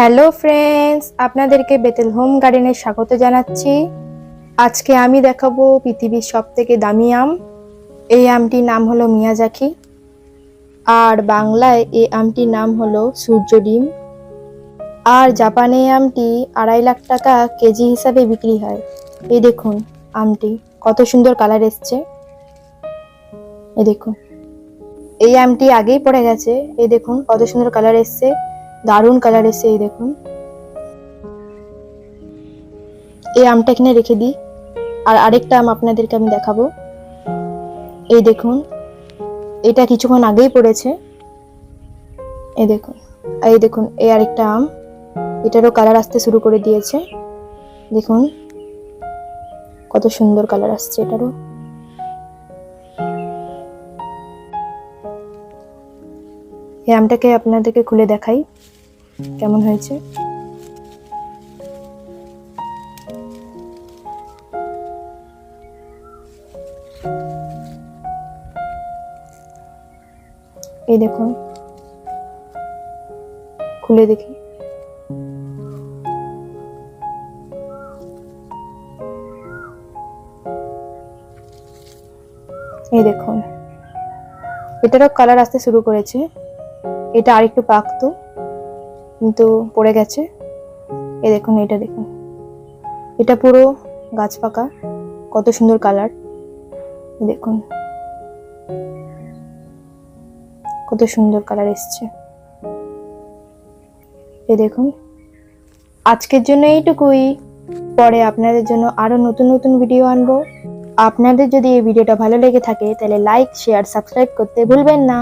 Hello friends, আপনাদেরকে বেতেল home গার্ডেনে স্বাগত জানাচ্ছি। আজকে আমি দেখাবো পৃথিবীর সবথেকে দামি আম। এই আমটির নাম হলো মিয়াজাকি, আর বাংলায় এই আমটির নাম হলো সূর্য ডিম। আর জাপানে এই আমটি 2.5 লাখ টাকা কেজি হিসাবে বিক্রি হয়। এই দেখুন আমটি কত সুন্দর কালার এসছে। এই দেখুন, এই আমটি আগেই পড়ে গেছে। এই দেখুন কত সুন্দর কালার এসছে, দারুণ কালার এসছে। এই দেখুন, এই আমটা এখানে রেখে দিই। আর আরেকটা আম আপনাদেরকে আমি দেখাবো। এই দেখুন, এটা কিছুক্ষণ আগেই পড়েছে। এই দেখুন, এই দেখুন, এই আরেকটা আম, এটারও কালার আসতে শুরু করে দিয়েছে। দেখুন কত সুন্দর কালার আসছে এটারও। এই আমটাকে আপনাদেরকে খুলে দেখাই কেমন হয়েছে। এই দেখুন, খুলে দেখি। এই দেখুন, এটারও কালার আসতে শুরু করেছে। এটা আরেকটু পাকতো কিন্তু পড়ে গেছে। এই দেখুন, এটা দেখুন, এটা পুরো গাছ পাকা, কত সুন্দর কালার। দেখুন কত সুন্দর কালার এসছে। এই দেখুন, আজকের জন্য এইটুকুই। পরে আপনাদের জন্য আরো নতুন নতুন ভিডিও আনবো। আপনাদের যদি এই ভিডিওটা ভালো লেগে থাকে তাহলে লাইক, শেয়ার, সাবস্ক্রাইব করতে ভুলবেন না।